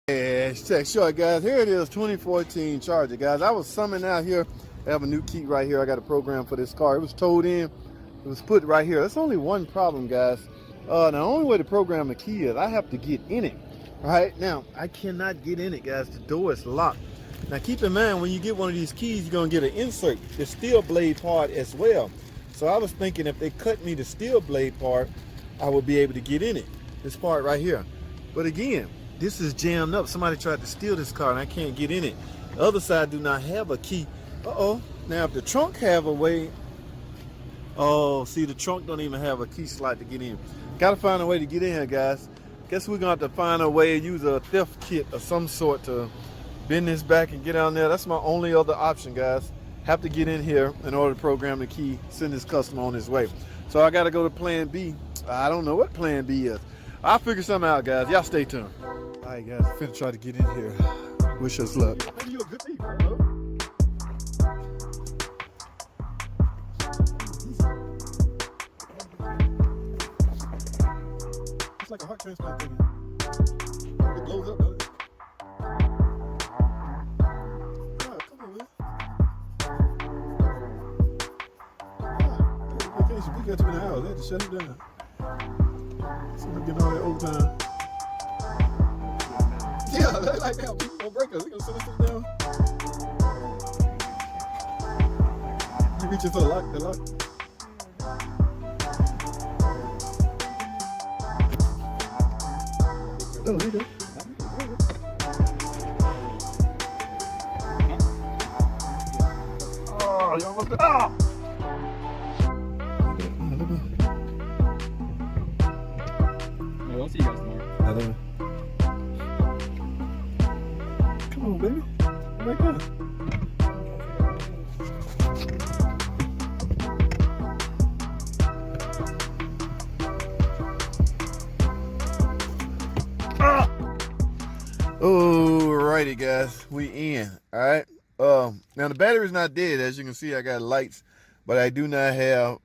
Yeah, check short, guys. Here it is, 2014 Charger, guys. I was summoned out here. I have a new key right here. I got a program for this car. It was towed in. It was put right here. There's only one problem, guys. The only way to program the key is I have to get in it. All right, now I cannot get in it, guys. The door is locked. Now keep in mind, when you get one of these keys, you're gonna get an insert, the steel blade part as well. So I was thinking if they cut me the steel blade part, I would be able to get in it. This part right here. But again, this is jammed up. Somebody tried to steal this car and I can't get in it. The other side do not have a key. Uh-oh. Now if the trunk have a way, oh, see, the trunk don't even have a key slot to get in. Gotta find a way to get in here, guys. Guess we're gonna have to find a way to use a theft kit of some sort to bend this back and get down there. That's my only other option, guys. Have to get in here in order to program the key, send this customer on his way. So I gotta go to plan B. I don't know what plan B is. I'll figure something out, guys. Y'all stay tuned. All right, guys, I'm finna try to get in here. Wish us luck. Maybe you're a good thief, bro. It's like a heart transplant thing. It blows up, doesn't it? Ah, come on, man. Ah, vacation. We got 2 hours. They had to shut it down. So we're getting all that overtime. Yeah, they like that. People gonna break us. They gonna send us down. You reaching for the lock? The lock? Oh, there you go. Oh, you almost got. Ah! I'll see you guys tomorrow. Come on, baby. Right there. Ah! Alrighty, guys. We in. Alright. Now the battery's not dead. As you can see, I got lights, but I do not have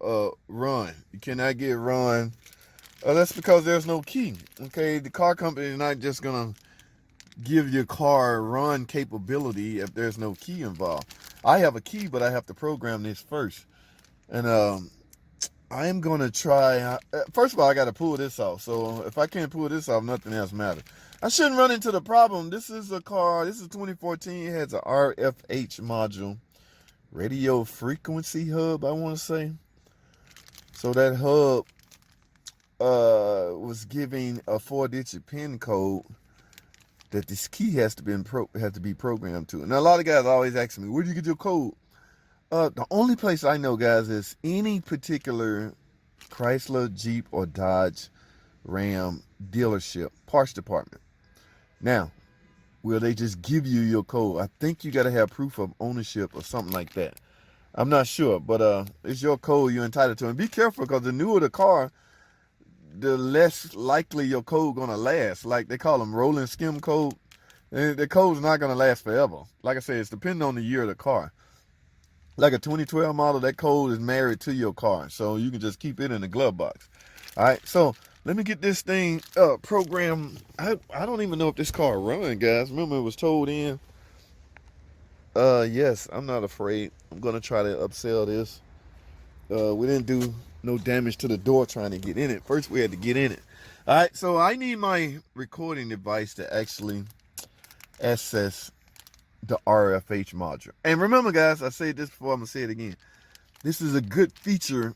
run. You cannot get run. That's because there's no key. Okay, the car company is not just gonna give your car run capability if there's no key involved. I have a key, but I have to program this first. And I am gonna try. First of all, I got to pull this off. So if I can't pull this off, nothing else matters. I shouldn't run into the problem. This is a car. This is 2014. It has a RFH module, radio frequency hub, I want to say. So that hub was giving a 4-digit PIN code that this key has to be programmed to. And a lot of guys always ask me, where do you get your code? The only place I know, guys, is any particular Chrysler, Jeep, or Dodge, Ram dealership, parts department. Now, will they just give you your code? I think you got to have proof of ownership or something like that. I'm not sure, but it's your code you're entitled to. And be careful, because the newer the car, the less likely your code gonna last. Like they call them rolling skim code. And the code's not gonna last forever. Like I said, it's depending on the year of the car. Like a 2012 model, that code is married to your car, so you can just keep it in the glove box. All right, so let me get this thing programmed. I don't even know if this car run, guys. Remember, it was towed in. Yes, I'm not afraid. I'm gonna try to upsell this. We didn't do no damage to the door trying to get in it. First, we had to get in it. All right, so I need my recording device to actually access the RFH module. And remember, guys, I said this before, I'm gonna say it again. This is a good feature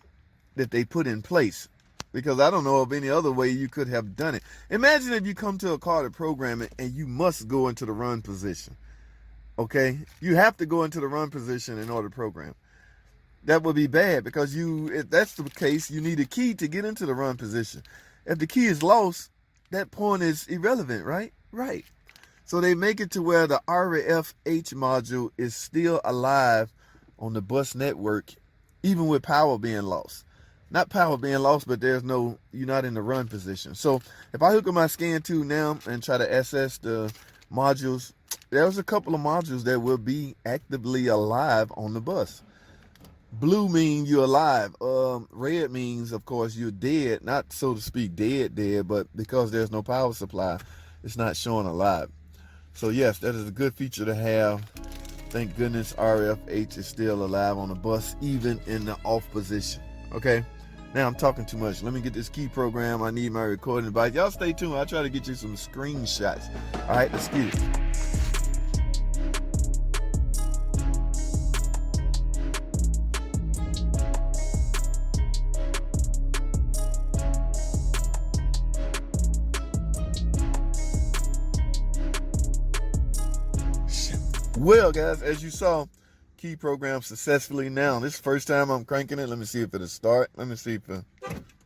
that they put in place, because I don't know of any other way you could have done it. Imagine if you come to a car to program it and you must go into the run position. Okay, you have to go into the run position in order to program. That would be bad, because if that's the case, you need a key to get into the run position. If the key is lost, that point is irrelevant, right? Right. So they make it to where the RFH module is still alive on the bus network, even with power being lost. Not power being lost, but you're not in the run position. So if I hook up my scan tool now and try to access the modules, there's a couple of modules that will be actively alive on the bus. Blue means you're alive. Red means, of course, you're dead. Not, so to speak, dead, but because there's no power supply, it's not showing alive. So yes, that is a good feature to have. Thank goodness RFH is still alive on the bus, even in the off position. Okay, now I'm talking too much. Let me get this key program. I need my recording device. Y'all stay tuned. I'll try to get you some screenshots. All right, let's get it. Well, guys, as you saw, key program successfully. Now, this is the first time I'm cranking it. Let me see if it'll start. Let me see if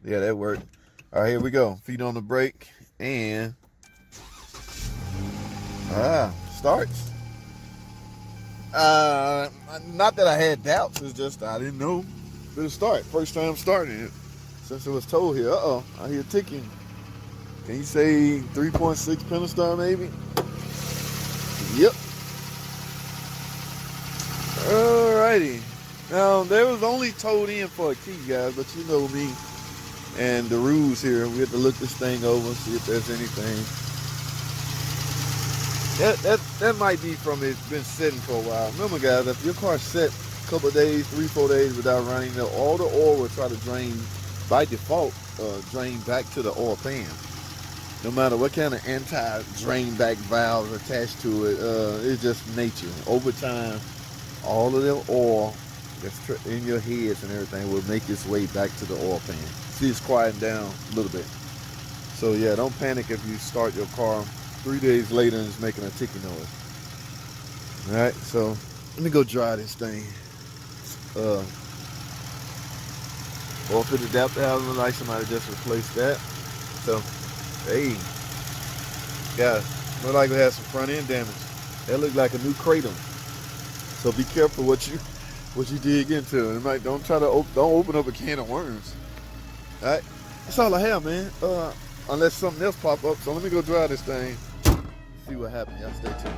yeah, that worked. All right, here we go. Feet on the brake, and starts. Not that I had doubts. It's just I didn't know if it'll start. First time starting it since it was told here. I hear ticking. Can you say 3.6 pentastar maybe? Yep. Alrighty. Now, there was only towed in for a key, guys, but you know me and the rules here. We have to look this thing over, see if there's anything. That might be from it's been sitting for a while. Remember, guys, if your car's set a couple of days, 3-4 days without running, all the oil will try to drain, by default, drain back to the oil pan. No matter what kind of anti-drain back valves attached to it, it's just nature. Over time, all of the oil that's in your heads and everything will make its way back to the oil pan. See, it's quieting down a little bit. So yeah, don't panic if you start your car 3 days later and it's making a ticking noise. All right, so let me go dry this thing. Oil filter adapter housing look like somebody just replaced that. So, hey, guys, look like we had some front end damage. That looked like a new cradle. So be careful what you dig into. It might don't open up a can of worms. All right, that's all I have, man. Unless something else pop up. So let me go dry this thing. See what happens. Y'all stay tuned.